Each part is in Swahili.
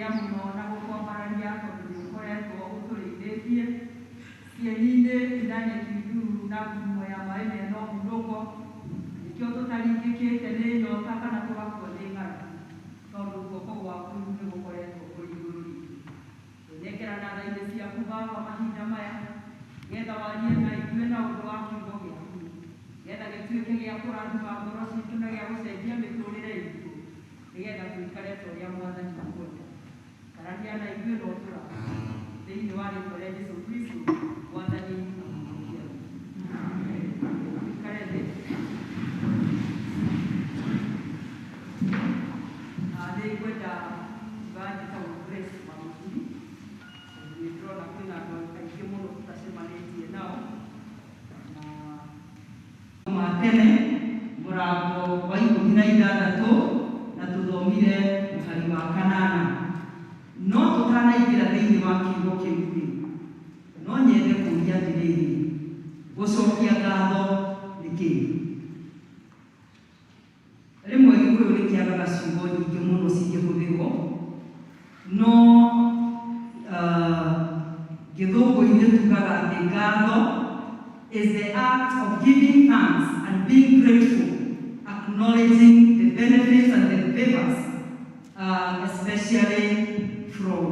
wega muno na gukombarania tondu ni ukoretwo uturithĩtie cieni-inĩ indaneti nduru na ngumo ya maĩ mena ũhurũko, nĩkĩo tũtaringĩkĩte nĩ nyota kana tũgakua nĩ ng'aragu, tondũ guoko gwaku nĩ gũkoretwo kũrĩ igũrũ ritũ. Twĩnengera tha-inĩ ciaku Baba mahinda maya, nĩgetha warie na ithuĩ na ũndũ wa kiugo gĩaku, nĩgetha gĩtuĩke gĩa kũrathima ngoro citũ na gĩa gũcenjia mĩtũrĩre itũ, nĩgetha tũikare ta ũrĩa Mwathani akwenda. Tarania na ithuĩ na ũtũrathime thĩinĩ wa rĩĩtwa rĩa Jesũ Kristo Mwathani na Mũhonia witũ. Tuikare thĩ. Nĩngwenda ngandĩka Grace Wamũkiri, tondũ nĩndĩrona kwĩna andũ aingĩ mũno tũtacemanĩtie nao, na tene mũrango wa 16 na tũthomire mũhari wa 8, no tũtanaingĩra thĩinĩ wa kiugo kĩu-rĩ, no nyende kũria atĩrĩrĩ, gũcokia ngatho nĩ kĩĩ? Rĩmwe Gĩkũyũ nĩ kĩagaga ciugo nyingĩ mũno cingĩhũthĩrwo, no Gĩthũngũ-inĩ tugaga atĩ ngatho is the act of giving thanks and being grateful, acknowledging the benefits and the favors, especially from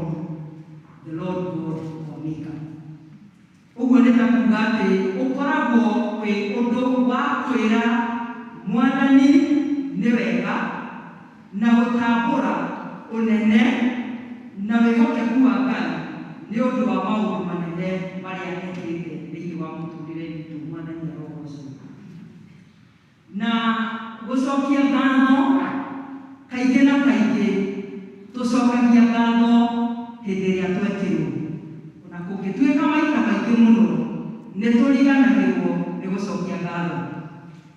the Lord God our Maker. Ũguo nĩ ta kuga atĩ ũkoragwo wĩ ũndũ wa kwĩra Mwathani nĩ wega na gũtambũra ũnene na wĩhokeku wa Ngai nĩ ũndũ wa maũndũ manene marĩa ekĩte thĩinĩ wa mũtũrĩre witũ. Mwathani arogocwo. Na gũcokia ngatho, kaingĩ na kaingĩ tũcokagia ngatho hĩndĩ ĩrĩa twekĩrwo, ona kũngĩtuĩka maita maingĩ mũno nĩ tũriganagĩrwo nĩ gũcokia ngatho.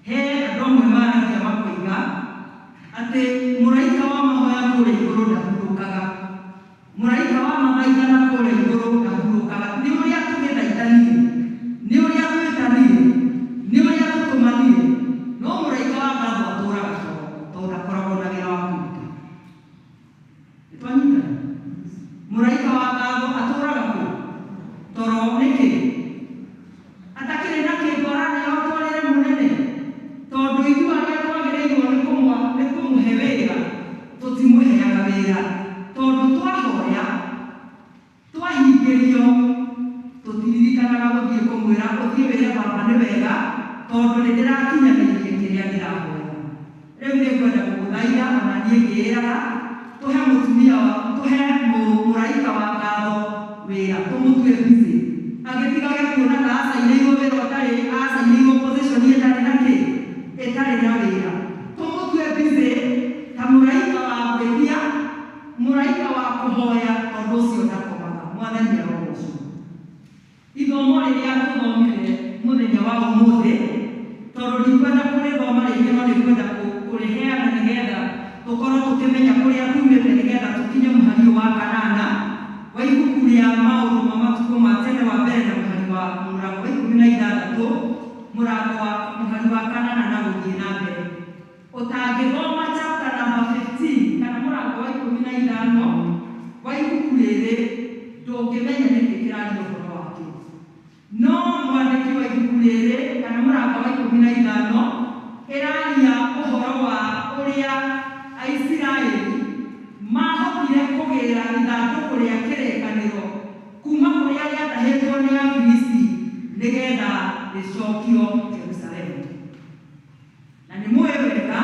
He andũ amwe maragia makoiga atĩ mũraika wa mahoya kũrĩa igũrũ ndahurũkaga, mũraika wa mathaiga na kũrĩa igũrũ ndahurũkaga. Nĩ ũrĩa tũgĩthaithanire, nĩ ũrĩa twĩtanire, nĩ ũrĩa tũtũmanire, no mũraika wa ngatho atũũraga toro, tondũ ndakoragwo na wĩra wa kũruta. Nĩtwanyitana? Mũraika wa ngatho atũũraga kũ? Toro nĩkĩ? Atakĩrĩ na kĩndũ araneo twarĩre mũnene, tondũ ithuĩ arĩa twagĩrĩirwo nĩ kũmũhe wĩra tũtimũheaga wĩra, tondũ twahoya twahingĩrio tũtiririkanaga gũthiĩ kũmwĩra ũthiĩ wĩre Baba nĩ wega, tondũ nĩndĩrakinyanĩirie kĩrĩa ndĩrahoya. Rĩu nĩngwenda gũgũthaitha ona niĩ ngĩĩraga tũhe mũtumia tũhe mũraika wa ngatho wĩra, tũmũtue busy, agĩtigage kuonaga acainĩirwo wĩra ũtarĩ, acainĩirwo position ĩtarĩ na kĩ, ĩtarĩ na wĩra. Tũmũtue busy ta mũraika wa gwĩtia, mũraika wa kũhoya, tondũ ũcio ndakomaga. Mwathani arogocwo. Ithomo rĩrĩa tũthomire mũthenya wa ũmũthĩ, tondũ ndikwenda kũrĩthoma rĩngĩ, no nĩkwenda kũrĩheana nĩgetha tũkorwo tũkĩmenya kũrĩa tumĩte, nĩgetha tũkinye mũhari wa 8 wa ibuku rĩa maũndũ ma matukũ ma tene wa mbere na mũhari wa mũrango wa 16, mũrango wa mũhari wa 8 na gũthiĩ na mbere. Ũtangĩthoma chapter number 15 kana mũrango wa 15 wa ibuku rĩrĩ, ndũngĩmenya nĩkĩ kĩraria ũhoro wake. No mwandĩki wa ibuku rĩrĩ kana mũrango wa 15 ĩraria ũhoro wa ũrĩa Aisiraeli mahotire kũgĩra ithandũkũ rĩa kĩrĩkanĩro kuma kũrĩa rĩatahĩtwo nĩ Afilisti nĩgetha rĩcokio Jerusalemu. Na nĩ mũĩ wega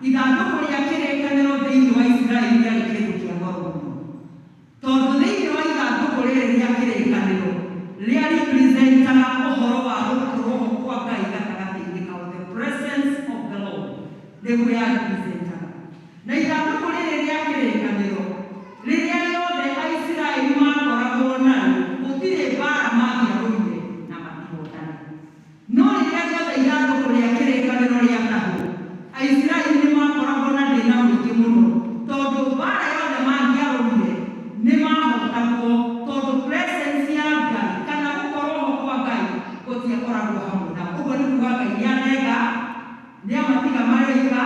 ithandũkũ rĩa kĩrĩkanĩro thĩinĩ wa Isiraeli rĩarĩ kĩndũ kĩa goro mũno, tondũ thĩinĩ wa ithandũkũ rĩrĩ rĩa kĩrĩkanĩro rĩarepresentaga ũhoro wa gũkorwo kwa Ngai gatagatĩ-inĩ kao, the presence of the Lord nĩguo yarepresentaga. Na ithandũkũ rĩrĩ rĩa kĩrĩkanĩro rĩrĩa rĩothe Aisiraeli makoragwo narĩo, gũtirĩ mbara mangĩarũire na matihotana. No rĩrĩa rĩothe ithandũkũ rĩa kĩrĩkanĩro rĩatahwo, Aisiraeli nĩ makoragwo na thĩna mũingĩ mũno, tondũ mbara yothe mangĩarũire nĩ mahotagwo, tondũ presence ya Ngai kana gũkorwo ho kwa Ngai gũtiakoragwo hamwe nao. Ũguo nĩ kuga Ngai nĩanenga, nĩamatiga marĩ oika,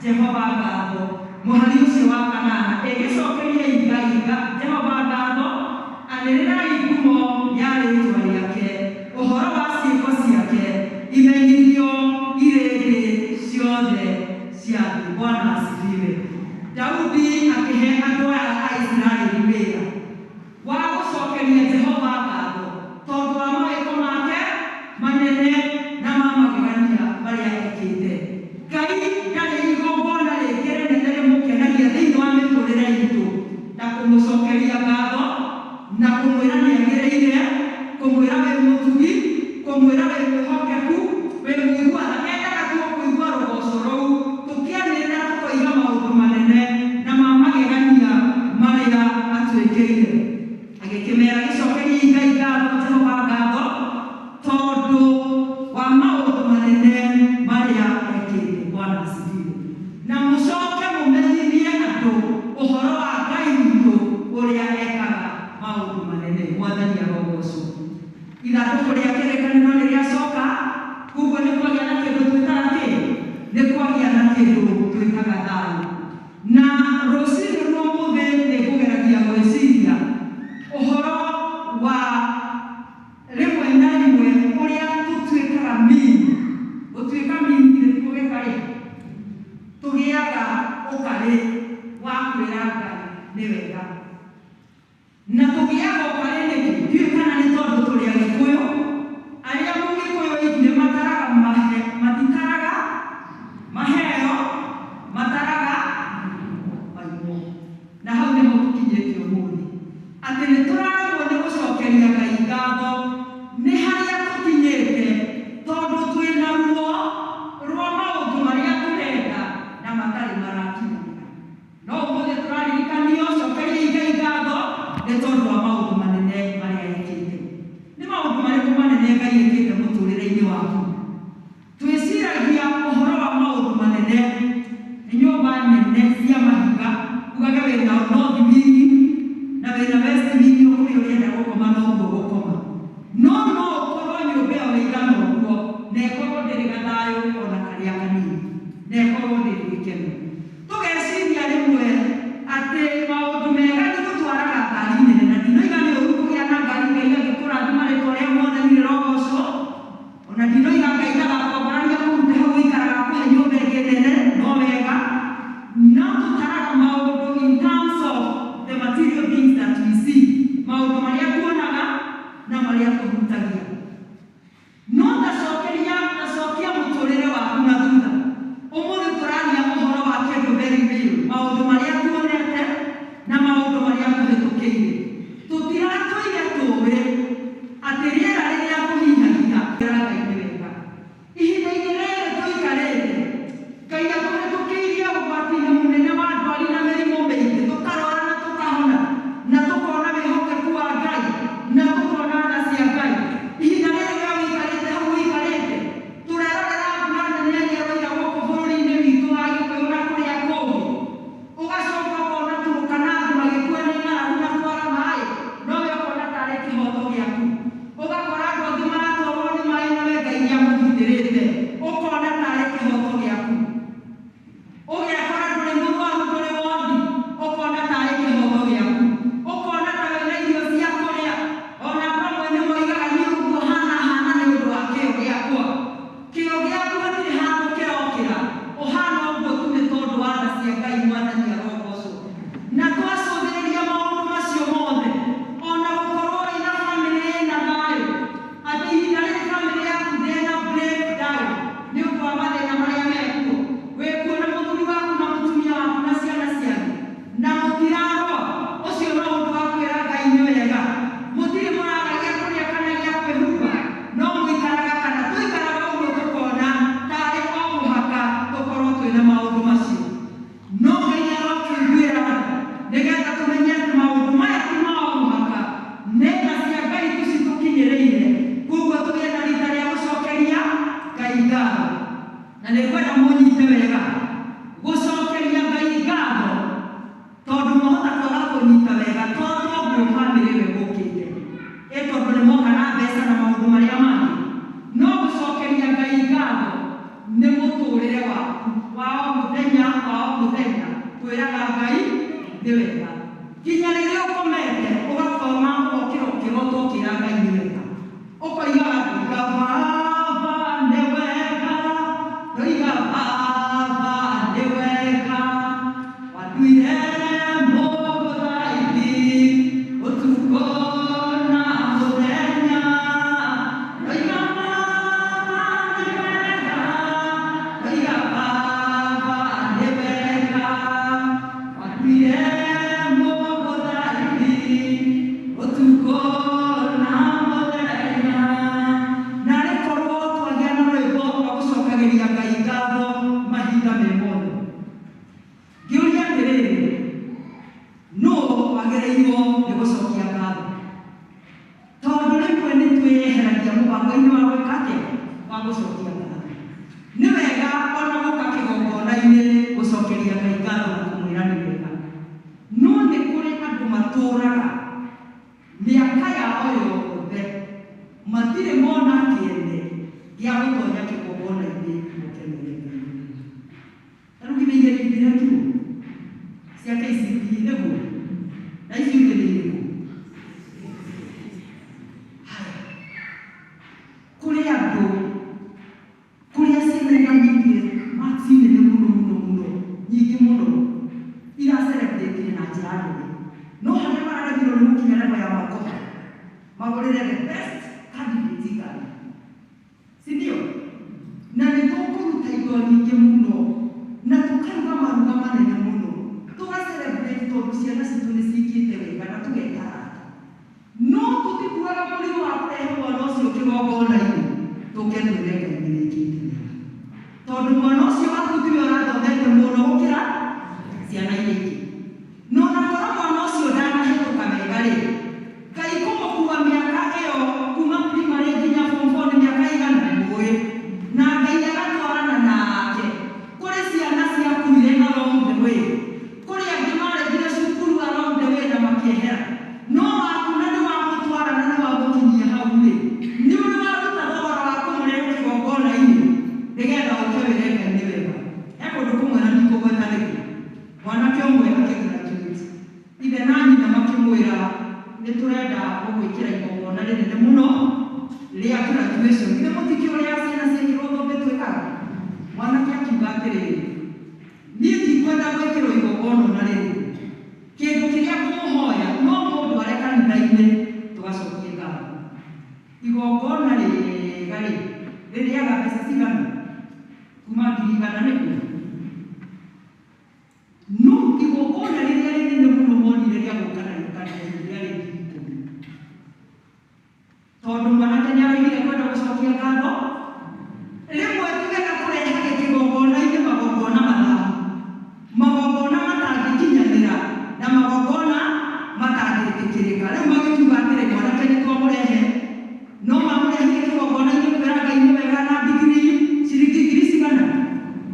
Jehova ngatho mũhari ũcio wa kanana ĩgĩcokeria Ngai Jehova ngatho anĩrĩrai ngumo ya rĩĩtwa rĩake ũhoro wa ciĩko ciake imenyithio irĩ thĩ ciothe cia thĩ. Bwana asifiwe. Daudi akĩhe andũ aya a Isiraeli wĩra wa gũcokeria Jehova ngatho tondũ wa mawĩko make manene na ma magegania marĩa ekĩte. Ngai ndarĩ igongona rĩngĩ rĩnene rĩmũkenagia thĩinĩ wa mĩtũrĩre itũ na kũmũcokeria ngatho na kũmwĩra nĩagĩrĩire, kũmwĩra wĩ mũtugi, kũmwĩra wĩ mwĩhokeku, wĩ mũiguana. Endaga tu kũigua rũgoco rũu tũkĩanĩrĩra tũkoiga maũndũ manene na ma magegania marĩa atwĩkĩire. Agĩkĩmera gĩcokeria Ngai ngatho, Jehova ngatho tondũ wa maũndũ manene marĩa ekĩte. Bwana asifiwe. Na mũcoke mũmenyithie andũ ũhoro wa Ngai witũ ũrĩa ekaga maũndũ manene. Mwathani arogocwo. Ithandũkũ rĩa kĩrĩkanĩro nĩrĩacoka, koguo nĩ kwagĩa na kĩndũ twĩtaga kĩ? Nĩ kwagĩa na kĩndũ twĩtaga thayũ. Na rũciinĩ rwa ũmũthĩ nĩngũgeragia gwĩciria ũhoro wa rĩmwe na rĩmwe ũrĩa tũtuĩkaga mini. Gũtuĩka mini nĩtũgĩka rĩ? Tũgĩaga ũkarĩ wa kwĩra Ngai nĩ wega. Na tũgĩaga ũkarĩ nĩkĩ? Ndiũĩ kana nĩ tondũ tũrĩ Agĩkũyũ. Arĩa Mũgĩkũyũ nĩ mataraga matitaraga maheo, mataraga maimũ. Na hau nĩho tũkinyĩte ũmũthĩ. Atĩ nĩtũraremwo nĩ gũcokeria Ngai ngatho nĩ harĩa tũkinyĩte tondũ twĩna ruo rwa maũndũ marĩa tũrenda na matarĩ marakinyanĩra. No ũmũthĩ tũraririkanio cokeria Ngai ngatho nĩ tondũ wa maũndũ manene marĩa ekĩte. Nĩ maũndũ marĩkũ manene Ngai ekĩte mũtũrĩre-inĩ waku? Twĩciragia ũhoro wa maũndũ manene nĩ nyũmba nene cia mahiga, ugage wĩna North Wing na wĩna West Wing, kũrĩa ũrenda gũkoma noguo gũkoma. No ũkorwo nyũmba ĩyo ĩigana ũguo na ĩkorwo ndĩrĩ gathayũ ona karĩa kanini, na ĩkorwo ndĩrĩ gĩkeno. Tũgeciria rĩmwe atĩ maũndũ mega nĩ gũtwaraga ngari nene, na ndinoiga nĩ ũru kũgĩa na ngari Ngai agĩkũrathima rĩtwa rĩa Mwathani rĩrogocwo. Ona ndinoiga Ngai ndagakomborania kũrute hau ũikaraga kũhe nyũmba ĩngĩ nene, no wega. No tũtaraga maũndũ in terms of the material things that we see, maũndũ marĩa tuonaga na marĩa tũhutagia. No tacokia mũtũrĩre waku na thutha. Ũmũthĩ tũraria ũhoro wa kĩndũ very real, maũndũ marĩa tuonete na maũndũ nĩ wega nginya rĩrĩa ũkomete ũgakoma ũgokĩra ũkĩrota ũkĩra Ngai nĩ wega ũkoiga Baba nĩ wega ndoiga Baba nĩ wega watuire mũthaithi ũtukũ na mũthenya ndoiga Baba nĩ wega ndoiga Baba nĩ wega watuire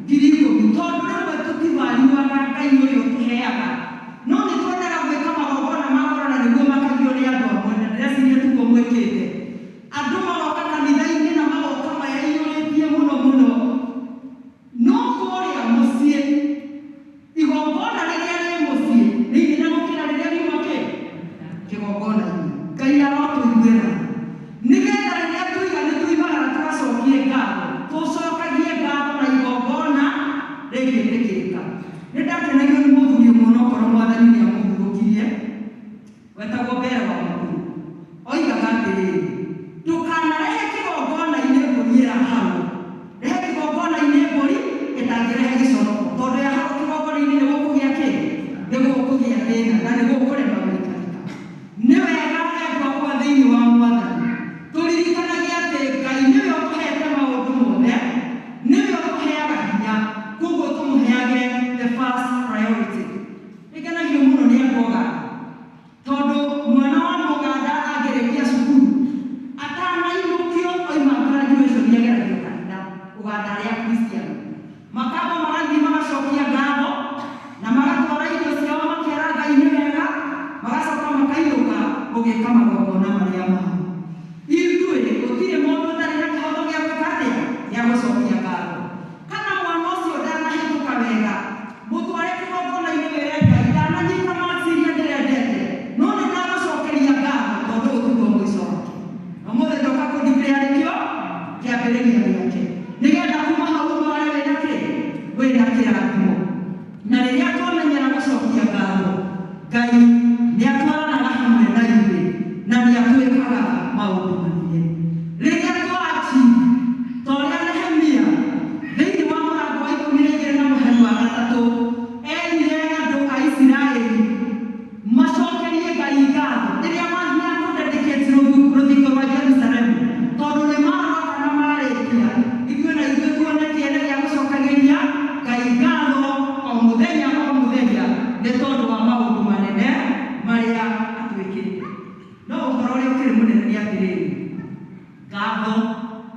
Kiriku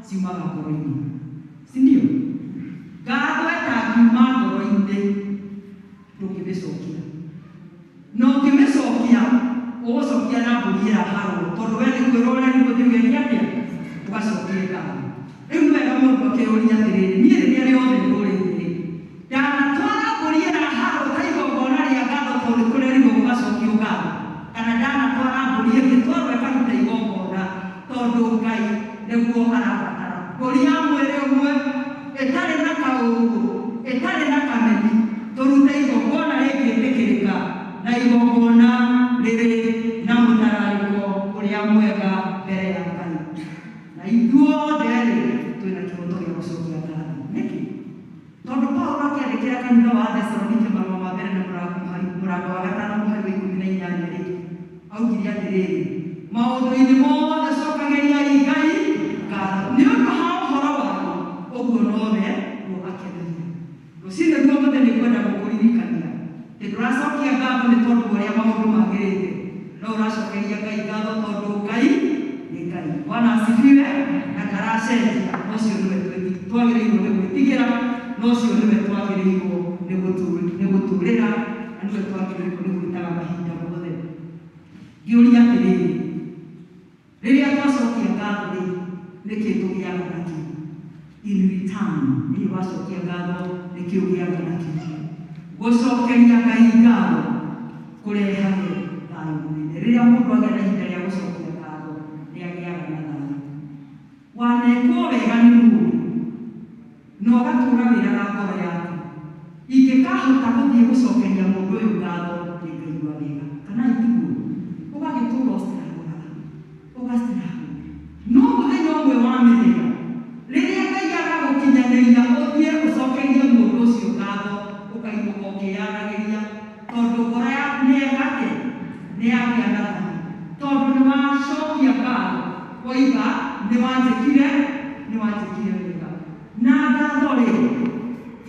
ciumaga ngoro-inĩ, si ndio? Ngatho ĩtangiuma ngoro-inĩ ndũngĩmĩcokia, na ũngĩmĩcokia ũgũcokia na mbũri ĩraharwo, tondũ we nĩ kwĩrwo ũrĩa gũthiĩ ũgekia atĩa ũgacokia ngatho. Rĩu wega mũndũ akĩũria atĩrĩrĩ, niĩ rĩrĩa rĩothe ndũrĩrĩ ndanatwara mbũri ĩraharwo ta igongona rĩa ngatho tondũ kũrerĩrwo gũgacokio ngatho, kana ndanatwara mbũri ĩgĩtwarwo ĩkaruta igongona tondũ Ngai nĩguo arabatara. Mbũri ya mwĩrĩ ũmwe ĩtarĩ na kaũũgũ, ĩtarĩ na kameni, tũrute igongona rĩngĩtĩkĩrĩka na igongona rĩrĩ na mũtararĩko ũrĩa mwega mbere ya Ngai. Na ithuothe twĩna kĩhoto gĩa gũcokia ngatho. Nĩkĩ? Tondũ Paulo akĩandĩkĩra kanitha wa Athesalonike marũa ma mbere na mũrango wa 5:18 augire atĩrĩrĩ, maũndũ-inĩ mothe cokagĩriai Ngai ngatho nĩ ũndũ ha ũhoro wanyu, ũguo nowe akenagia. Rũciinĩ ruothe nĩ kwenda gũkũririkania atĩ ndũracokia ngatho nĩ tondũ ũrĩa maũndũ magĩrĩte, no ũracokeria Ngai ngatho tondũ Ngai nĩ Ngai. Bwana asifiwe. Na ndaracenjia, ũcio nĩwe twagĩrĩirwo nĩ gwĩtigĩra, na ũcio nĩwe twagĩrĩirwo nĩ gũtũũrĩra, na nĩwe twagĩrĩirwo nĩ gwĩtaga mahinda mothe. Ngĩũria atĩrĩrĩ, rĩrĩa twacokia ngatho nĩkĩ tũgĩaga nakĩo? In return, rĩrĩa wacokia ngatho nĩkĩ ũgĩaga nakĩo? Gũcokeria Ngai ngatho kũrehaga thayũ mũnene. Rĩrĩa mũndũ agĩa na ihinda rĩa gũcokia ngatho nĩ agĩaga na thayũ. Wanekwo wega nĩ mũndũ na ũgatũũra wĩraga ngoro yaku, ingĩkahota gũthiĩ gũcokeria mũndũ ũyũ ngatho nĩngaigua wega, kana itiguo ũgagĩtũũra ũgaciraga. No mũthenya ũmwe wa mĩthenya rĩrĩa Ngai agagũkinyanĩria ũthiĩ ũcokerie mũndũ ũcio ngatho, ũkainũka ũkĩyanagĩria tondũ ngoro yaku nĩyagĩa na thayũ, tondũ nĩwacokia ngatho, woiga nĩwanjĩkire wega. Na ngatho rĩ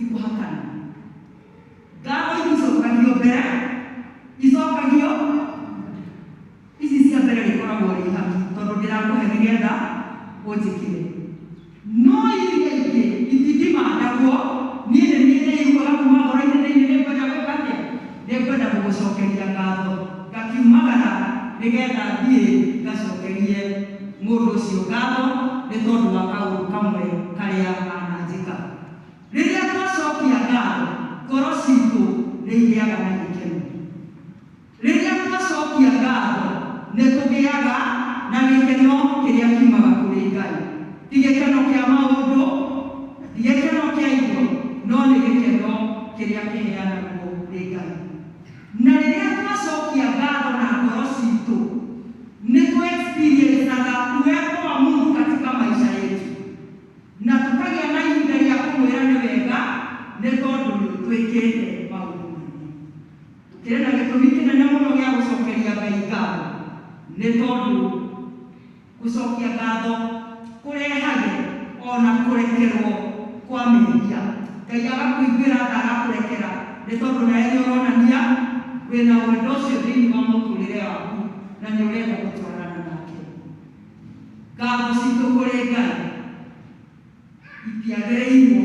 ikũhakana, ngatho icokagio mbere, icokagio ici cia mbere rĩkoragwo rĩ ihaki tondũ ndĩrakũhe nĩgetha ũnjĩkire. No iria ingĩ itingĩmandagwo, niĩ nĩiguaga kuma ngoro-inĩ thĩinĩ nĩngwenda gwĩka atĩa, nĩngwenda gũgũcokeria ngatho, ngakiumagara nĩgetha thiĩ ngacokerie mũndũ ũcio ngatho nĩ tondũ wa kaũndũ kamwe karĩa ananjĩka. Rĩrĩa twacokia ngatho, ngoro citũ nĩigĩaga na gĩkeno. Rĩrĩa twacokia ngatho nĩtũgĩaga na gĩkeno kĩrĩa kiumaga kũrĩ Ngai. Ti gĩkeno kĩa maũndũ, ti gĩkeno kĩa indo, no nĩ gĩkeno kĩrĩa kĩheanagwo nĩ Ngai. Na rĩrĩa twacokia ngatho na ngoro citũ nĩtũ-experience-aga uwepo wa Mungu katika maisha yetu, na tukagĩa na ihinda rĩa kũmwĩra nĩ wega nĩ tondũ nĩtwĩkĩte maũndũ manene. Tũkĩrĩ na gĩtũmi kĩnene mũno gĩa gũcokeria Ngai ngatho nĩ tondũ gũcokia ngatho kũrehaga ona kũrekerwo kwa mehia. Ngai agakũiguĩra tha agakũrekera nĩ tondũ nawe nĩũronania wĩna wendo ũcio thĩinĩ wa mũtũrĩre waku na nĩ ũrenda gũtwarana nake. Ngatho citũ kũrĩ Ngai itiagĩrĩirwo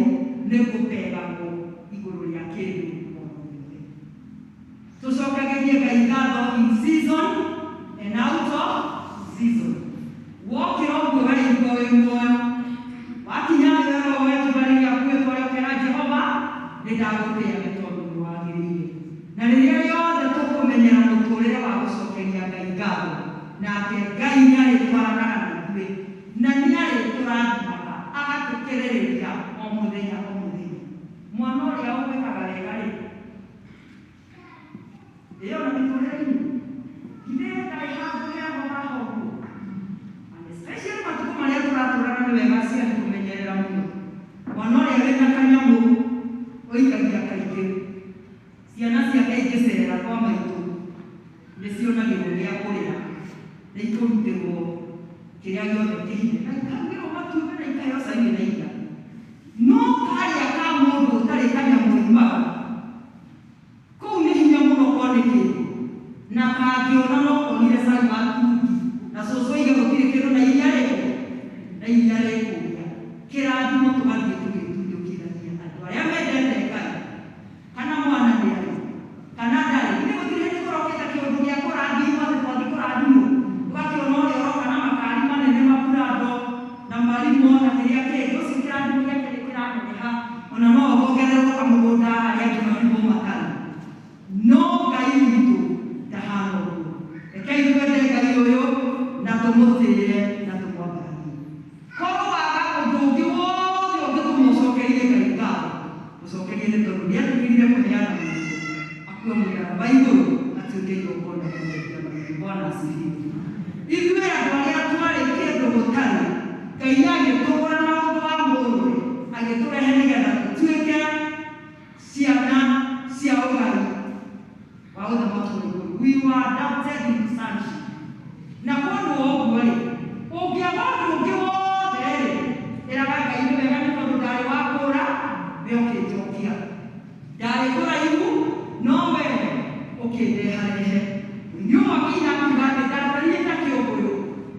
nĩ gũtegagwo igũrũ rĩa kĩndũ o gĩothe. Tũcokagĩrie Ngai ngatho in season and out of season. Wokĩra ũguo warĩigua wĩ muoyo, wakinya wĩra wetuganĩria kwĩtwarekera Jehova, nĩndagũtĩa nĩ tondũ nĩwagĩrĩire. Na rĩrĩa rĩothe tũkũmenyera mũtũrĩre wa gũcokeria Ngai ngatho, nake Ngai nĩarĩtwaranaga na ithuĩ na nĩarĩtũrathimaga agatũkĩrĩrĩria o mũthenya o mũthenya. Mwana ũrĩa ũgwĩkaga wega rĩ, ĩyo na mĩtũrĩre-inĩ githĩ ndarĩ handũ heho haha ũguo, especially matukũ marĩa tũratũrana nĩ wega ciana kũmenyerera mũno. Mwana ũrĩa wĩna kanyamũ ũikagia kaingĩ, ciana ciake ingĩcera kwa maitũ nĩcionagĩrwo gĩa kũrĩa, nĩikũrutĩrwo kĩrĩa gĩothe kĩhinya, na ikagĩrwo matumbĩ na ikaheo cairi na iria. No karĩa ka mũndũ ũtarĩ kanyamũ imaga, kũu nĩ hinya mũno kone kĩndũ, na kangĩona no konire cai wa tungi, na cũcũ oige gũtirĩ kĩndũ na iria rĩkũrĩa. kĩrathimo tũgathiĩ tũgĩtuthũkithagia andũ arĩa mendete Ngai kana mwana nĩ arĩ kana ndarĩ. Nĩ gũtirĩ hĩndĩ kũrokĩte kĩũndũ gĩa kũrathimwo atĩ twathiĩ kũrathimwo ũgakĩona ũrĩa ũroka na makari manene maburando na marimũ na kĩrĩa kĩngĩ. Ũcio kĩrathimo gĩake nĩ kĩraneneha, ona no ũkongererwo kamũgũnda harĩa angĩ marimũ matarĩ. No Ngai witũ ndahana ũguo. Rekei twende Ngai ũyũ na tũmũtĩĩre na tũmwambararie. Korwo waga ũndũ ũngĩ wothe ũngĩtũmũcokerie Ngai ngatho, mũcokerie nĩ tondũ nĩatũkĩrire kũheana mũndũ akue mũraraba igũrũ atuĩke igongona rĩa kwendia maitho. Bwana asifiwe. Ithuĩ andũ arĩa twarĩ kĩndũ gũtarĩ, Ngai agĩtũgũra na ũndũ wa mũrũwe, agĩtũrehe nĩgetha tũtuĩke ciana cia ũgai wa ũthamaki wa igũrũ. We were adopted into sonship. Na kũndũ ũguo-rĩ, ũngĩaga ũndũ ũngĩ wothe-rĩ, ĩraga Ngai nĩ wega nĩ tondũ ndarĩ wa kũũra we ũkĩnjokia, ndarĩ kũraihu no we ũkĩndeharehe. Inyuĩ wakinya akiuga atĩ ndatariĩ ta kĩũngũyũ,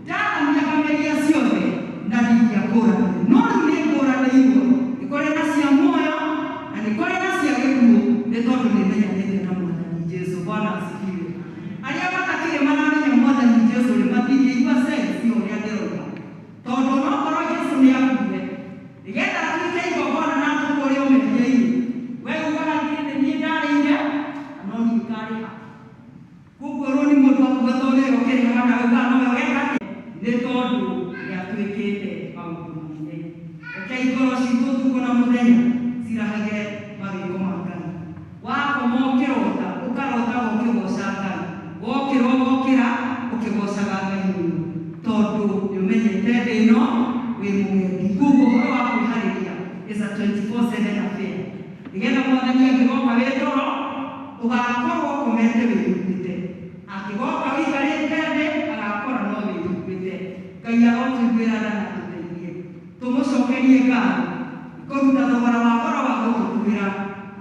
ndathamia kameria ciothe na ndingĩakũranire. No rĩu nĩ ngũranĩirwo, nĩ kũrĩ na cia muoyo na nĩ kũrĩ na cia gĩkuũ, nĩ tondũ nĩmenyanĩte na Mwathani Jesũ. Bwana asifiwe. Arĩa matakĩrĩ maramenya Mwathani Jesũ nĩ matingĩigua sense ya ũrĩa ndĩroiga, tondũ onokorwo Jesũ nĩ akuire nĩgetha atuĩke igongona na atũkũre ũmehia-inĩ, we ugaga atĩrĩ nĩ niĩ ndarĩire na no niĩ ngarĩha. Koguo rĩu nĩ mũndũ akuga tondũ nĩwe ũkĩrĩhaga na ugaga no we ũgeka atĩa? Nĩ tondũ nĩatuĩkĩte maũndũ manene. Rekei ngoro citũ ũtukũ na mũthenya cirahage mawĩko ma Ngai. Wakoma ũkĩrota ũkarotaga ũkĩgoca Ngai, wokĩra ũgokĩra ũkĩgocaga Ngai ũyũ, tondũ nĩũmenyete thĩ ĩno wĩ mũgendi. Koguo ũhoro wa kwĩharĩria is a 24/7 affair. Nĩgetha Mwathani angĩgoka wĩ toro ũgakorwo ũkomete wĩhumbĩte, angĩgoka wĩikarĩte thĩ agakora no wĩhumbĩte. Ngai arotũiguĩra tha na tũteithie, tũmũcokerie ngatho kũruta thogora wa goro wa gũtũtuĩra,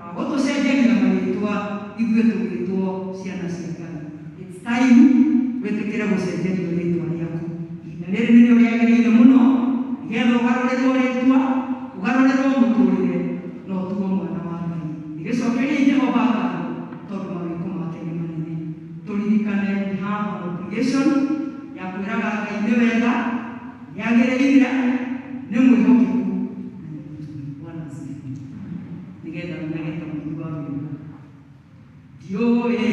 wa gũtũcenjeria marĩtwa ithuĩ tũgĩtwo ciana cia Ngai. It's time wĩtĩkĩre gũcenjerio rĩtwa rĩaku. Ihinda rĩrĩ nĩrĩo rĩagĩrĩire mũno nĩgetha ũgarũrĩrwo rĩtwa, ũgarũrĩrwo mũtũrĩre na ũtuo mwana wa Ngai. Igĩcokerie Jehova ngatho tondũ mawĩko make nĩ manene. Tũririkane we have an obligation ya kwĩraga Ngai nĩ wega, nĩagĩrĩire, nĩ mwĩhokeku. Bwana asifiwe. Nĩgetha ũmenye ta mũini wa wĩmbo. Ndiũĩ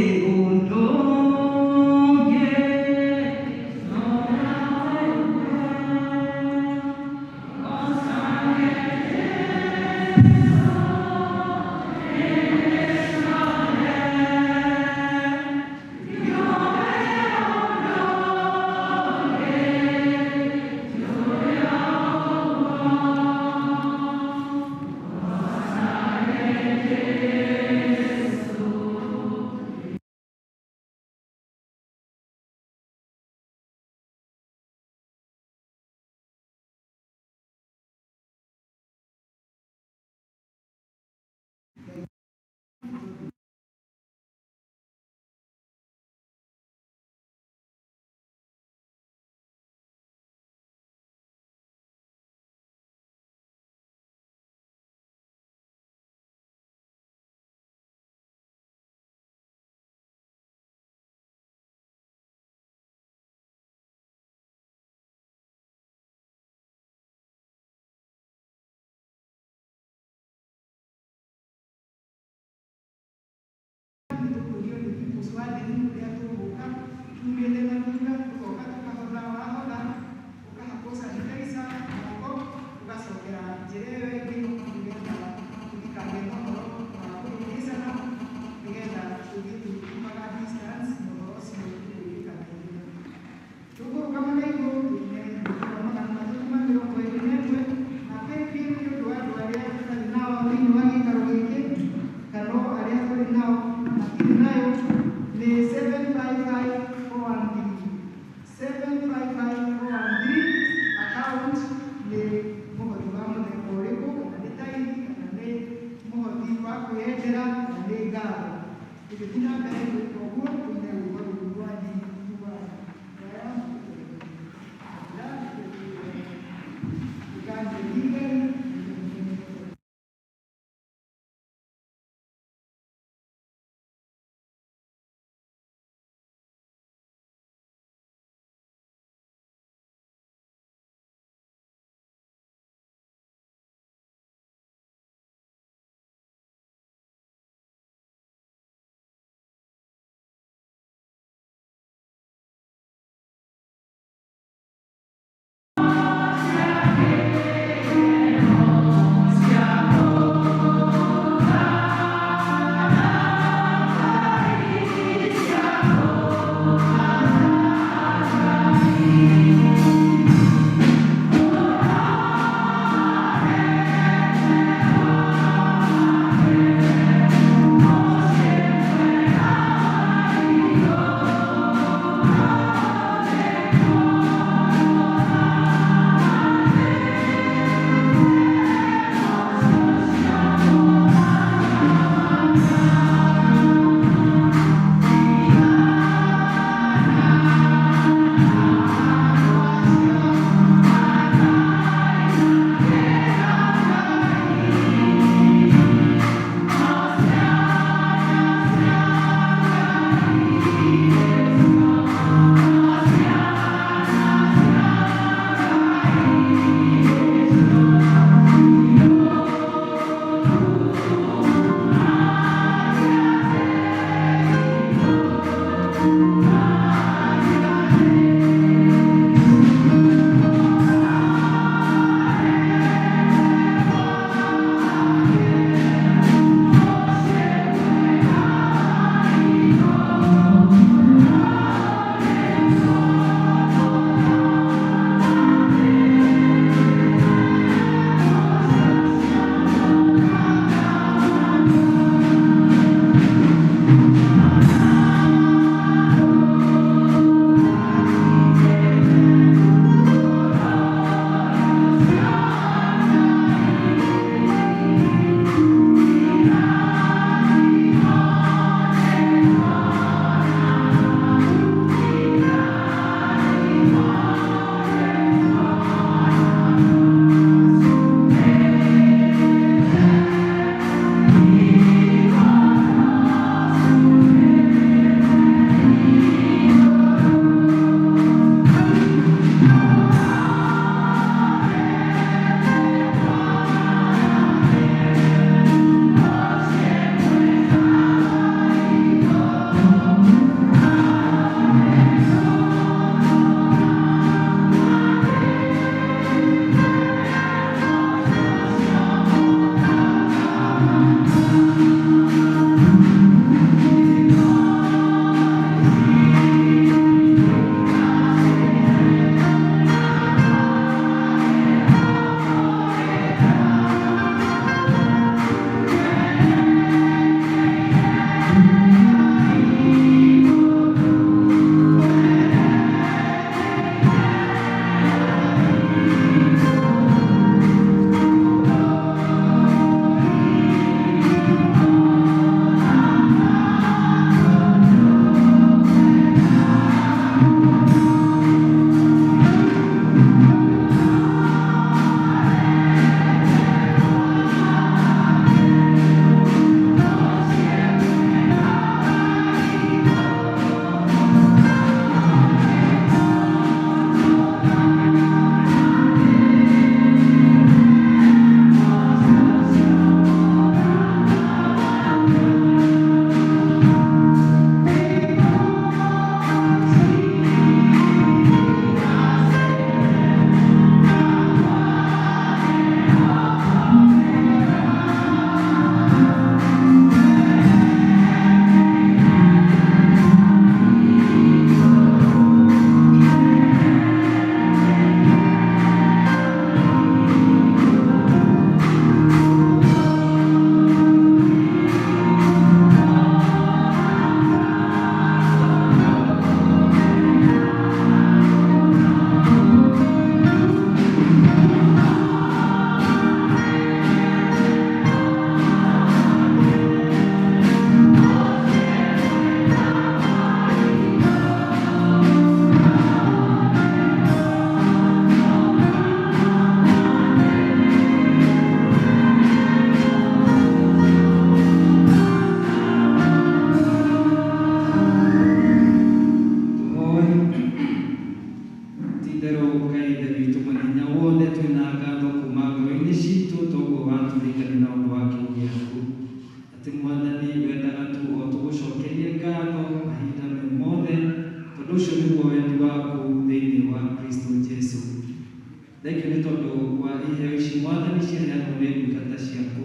ciheanwo nĩ ndungata ciaku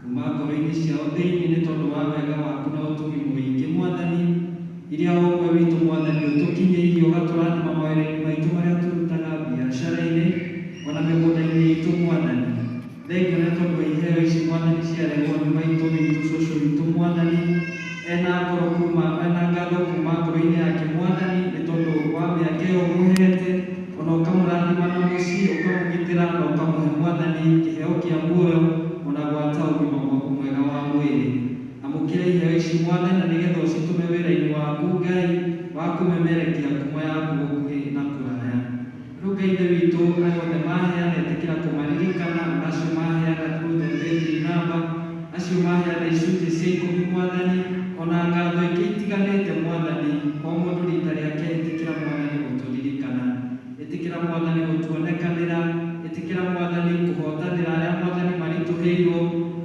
kuma ngoro-inĩ ciao thĩinĩ nĩ tondũ wa wega waku na ũtugi mũingĩ Mwathani, iria ũmwe witũ Mwathani ũtũkinyĩirie ũgatũrathima mawĩra-inĩ maitũ marĩa tũrutaga biacara-inĩ ona mĩgũnda-inĩ itũ Mwathani. Thengiũ nĩ tondũ wa iheo ici Mwathani ciarehwo nĩ maitũ witũ cũcũ witũ Mwathani ena ngatho kuma ngoro-inĩ yake Mwathani nĩ tondũ wa mĩaka ĩyo ũmũhete ona ũkamũrathima na mũciĩ ũkamũgitĩra na ũkamũhe Mwathani kĩheo kĩa muoyo ona gwata ũgima mwega wa mwĩrĩ. Amũkĩra iheo ici Mwathani na nĩgetha ũcitũme wĩra-inĩ waku Ngai wa kũmemerekia ngumo yaku gũkuhĩ na kũraya. Rĩu Ngai Ithe witũ arĩa othe maheana etĩkĩra kũmaririkana acio maheana through the paybill number, acio maheana icunjĩ cia 10 Mwathani ona ngatho ingĩ itiganĩte Mwathani, o mũndũ rita rĩake etĩkĩra Mwathani gũtũririkana, etĩkĩra Mwathani gũtuonekanĩra, etĩkĩra Mwathani kũhotanĩra arĩa Mwathani maritũhĩirwo,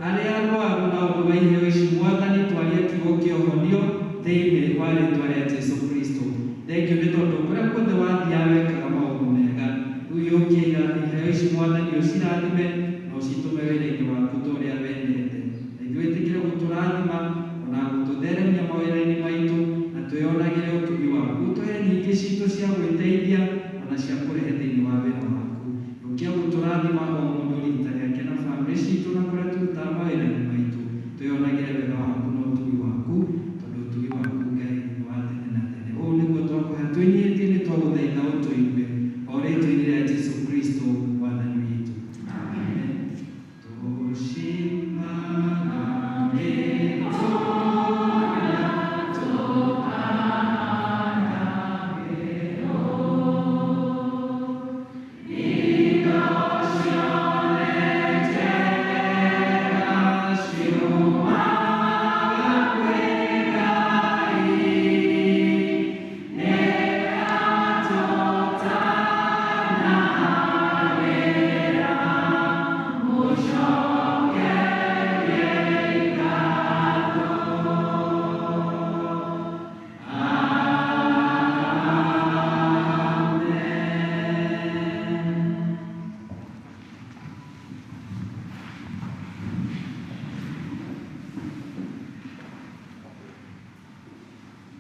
arĩa arũaru na ũndũ wa iheo ici Mwathani twarie kiugo kĩa ũhonio thĩinĩ wa rĩĩtwa rĩa Jesũ Kristo. Thengiũ nĩ tondũ kũrĩa guothe wathiaga wekaga maũndũ mega. Rĩu yũkĩra iheo ici Mwathani ũcirathime na ũcitũme wĩra-inĩ waku ta ũrĩa wendete. Na ithuĩ ĩtĩkĩre gũtũrathima ona gũtũtheremia mawĩra-inĩ maitũ na twĩonagĩre ũtugi waku. Tũhe nyingĩ citũ cia gwĩteithia ona cia kũrehe thĩinĩ wa wĩra waku. Rũkia gũtũrathima o mũndũ rita rĩake na bamĩrĩ citũ na kũrĩa tũrutaga mawĩra-inĩ maitũ. Twĩonagĩre wega waku na ũtugi waku tondũ ũtugi waku Ngai nĩ wa tene na tene. Ũũ nĩguo twakũhe twĩnyihĩtie nĩ twagũthaitha ũtũigue o rĩĩtwa-inĩ rĩa Jesũ Kristo Mwathani witũ. Amen.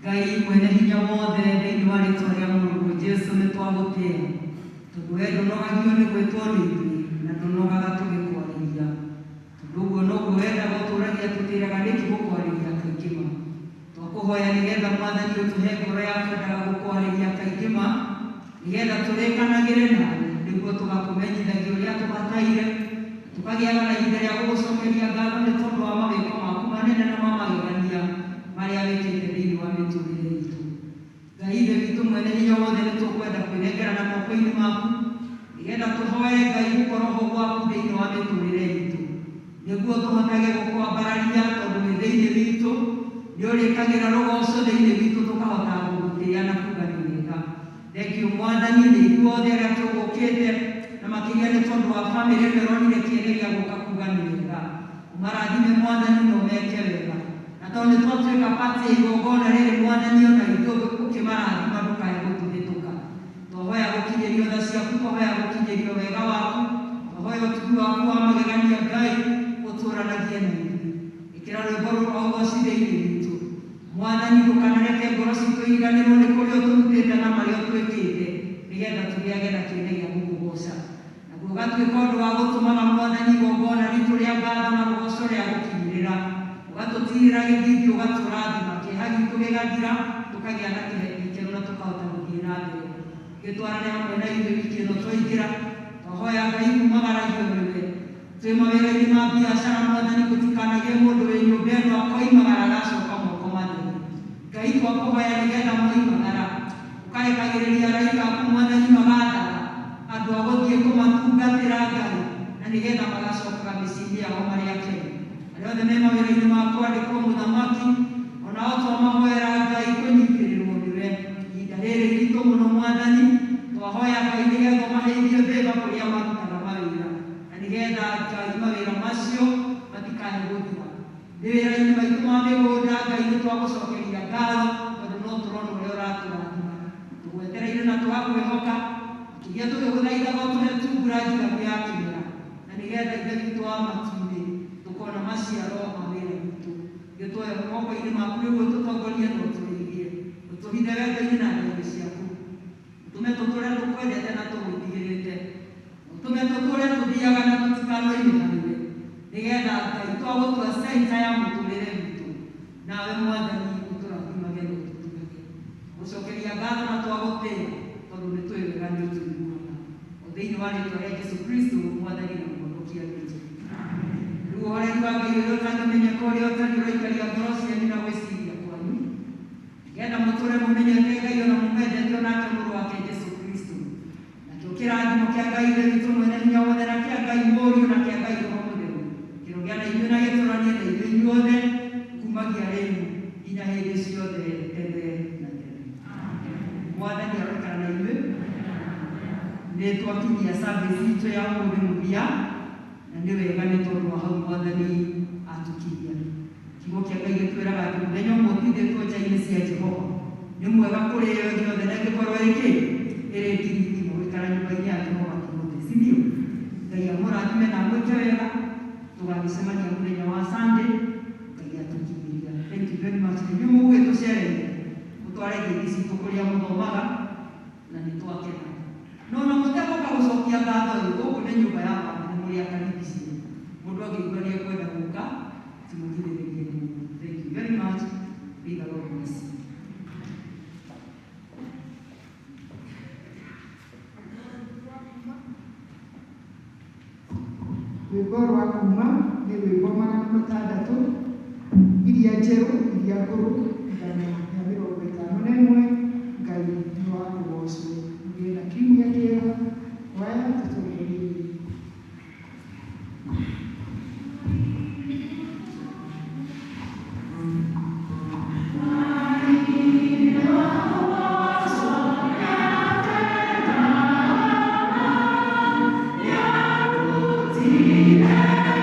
Ngai mwene hinya wothe thĩinĩ wa rĩĩtwa rĩa Mũrungu Jesũ nĩ twagũtĩĩa tondũ wee ndũnogagio nĩ gwĩtwo nĩ ithuĩ na ndũnogaga tũgĩkwarĩria. Tondũ ũguo noguo wendaga ũtũũragia tũtĩraga nĩkĩ gũkwarĩria kaingĩ ma. Twakũhoya nĩgetha Mwathani ũtũhe ngoro ya kwendaga gũkwarĩria kaingĩ ma, nĩgetha tũrĩkanagĩre nawe nĩguo tũgakũmenyithagia ũrĩa tũbataire, tũkagĩaga na ihinda rĩa gũgũcokeria ngatho nĩ tondũ wa mawĩko maku manene na ma magegania marĩa wĩkĩte thĩinĩ wa mĩtũrĩre itũ. Ngai Ithe witũ mwene hinya wothe nĩ tũkwenda kwĩnengerana moko-inĩ maku nĩgetha tũhoe Ngai gũkorwo ho gwaku thĩinĩ wa mĩtũrĩre itũ, nĩguo tũhotage gũkwambararia tondũ wĩ thĩinĩ witũ, nĩ ũrĩkagĩra rũgoco thĩinĩ witũ tũkahota gũgũtĩĩa na kuga nĩ wega. Thengiũ Mwathani nĩ ithuothe arĩa tũgũkĩte na makĩria nĩ tondũ wa bamĩrĩ ĩno ĩronire kĩĩrĩgĩa gũka kuga nĩ wega. Ũmarathime Mwathani na ũmeke wega. Na tondũ nĩ twatuĩka pati ya igongona rĩrĩ Mwathani ona ithuĩ ũkĩmarathima ndũkae gũtũhĩtũka. Twahoya gũkinyĩrio tha ciaku, twahoya gũkinyĩrio wega waku, twahoya ũtugi waku wa magegania Ngai ũtũũranagie na ithuĩ. Ĩkĩra rwĩmbo rũrũ rwa ũgooci thĩinĩ witũ. Mwathani ndũkanareke ngoro citũ iriganĩrwo nĩ kũrĩa ũtũrutĩte na marĩa ũtwĩkĩte, nĩgetha tũgĩage na kĩene gĩa gũkũgoca. Naguo ũgatuĩka ũndũ wa gũtũmaga Mwathani igongona ritũ rĩa ngatho na rũgoco rĩa gũkinyĩrĩra, ũgatũtirĩra gĩthithi, ũgatũrathima, kĩeha gitũ gĩgathira, tũkagĩa na gĩkeno na tũkahota gũthiĩ na mbere. Gĩtwarane hamwe na ithuĩ wiki ĩno twaingĩra, twahoya Ngai kumagaragio nĩwe. Twĩ mawĩra-inĩ ma biacara Mwathani gũtikanagĩe mũndũ wĩ nyũmba ĩno akoimagara agacoka moko matheri. Ngai twakũhoya nĩgetha moimagara ũkarekagĩrĩria araika aku Mwathani magathaga andũ a gũthiĩ kũmatungatĩra Ngai na nĩgetha magacokaga mĩciĩ-inĩ yao marĩ akenu. Arĩa othe me mawĩra-inĩ ma kwandĩkwo mũthamaki, onao twamahoera Ngai kũnyitĩrĩrwo nĩwe. Ihinda rĩrĩ ritũ mũno Mwathani, twahoya Ngai nĩgetha ũmaheithie thĩĩna kũrĩa marutaga mawĩra, na nĩgetha Ngai mawĩra macio matikae gũthira. Nĩ wĩra-inĩ maitũ ma mĩgũnda Ngai nĩ twagũcokeria ngatho tondũ no tũrona ũrĩa ũratũrathima. Tũgwetereire na tũgakwĩhoka, makĩria tũgĩgũthaithaga ũtũhe tungura njiganũ ya kĩmera, na nĩgetha ithe twa matumbĩ tũkona maciaro ma wĩra witũ gĩtwoya moko-inĩ maku nĩguo tũtongorie na ũtũrĩithie ũtũhithe wendo-inĩ na ndeithĩ ciaku ũtũme tũtũre tũkwendete na tũgwĩtigĩrĩte ũtũme tũtũre tũthiaga na tũtikanoimĩhanĩre nĩgetha Ngai twagũtua center ya mũtũrĩre witũ nawe Mwathani ũtũrathimage na ũtũtugage gũcokeria ngatho na twagũtĩĩa tondũ nĩ twĩ wega nĩ ũtũiguaga o thĩinĩ wa rĩĩtwa rĩa Jesũ Kristo Mwathani na Mũhonokia witũ. Rĩu ũhoreri wa Ngai ũrĩa ũtangĩmenyeka ũrĩa ũtariĩ ũroikaria ngoro cianyu na gwĩciria kwanyu nĩgetha mũtũre mũmenyete Ngai ona mũmwendete onake mũrũ wake Jesũ Kristo nakĩo kĩrathimo kĩa Ngai ithe witũ mwene hinya wothe na kĩa Ngai Mũriũ na kĩa Ngai Roho Mũtheru kĩrogĩa na inyuĩ na gĩtũranie na inyuĩ inyuothe kumagia rĩu nginya hĩndĩ ciothe tene na tene. Mwathani aroikara na inyuĩ nĩ twakinyia service itũ ya ũmũthĩ mũthia na nĩ wega nĩ tondũ wa hau Mwathani atũkinyia. Kiugo kĩa Ngai gĩtwĩraga atĩ mũthenya ũmwe ũtithĩtwo nja-inĩ cia Jehova nĩ mwega kũrĩ yo gĩothe na ĩngĩkorwo ĩrĩ ĩrĩ ndiriti gũikara nyũmba-inĩ ya Jehova Timothy, si ndio? Ngai amũrathime na amwĩke wega tũgagĩcemania mũthenya wa Sunday Ngai atũkinyĩria. Thank you very much. Inyuĩ mũgĩtũcereire mũtware ngeithi citũ kũrĩa mũthomaga na nĩ twakena no na mũtegũka gũcokia ngatho ĩ gũkũ nĩ nyũmba ya Baba nĩ mũrĩ akaribicie mũndũ angĩigua nĩ ekwenda gũka timũgirĩrĩrie mũno. Thank you very much. May the Lord bless you. Rwĩmbo rwa kuma nĩ rwĩmbo 600 iria njerũ iria ngũrũ ngano ya 51 Ngai nĩ wa kũgocwo mũgĩe na kiumia kĩega waya tũtũgĩrĩrie. Yeah.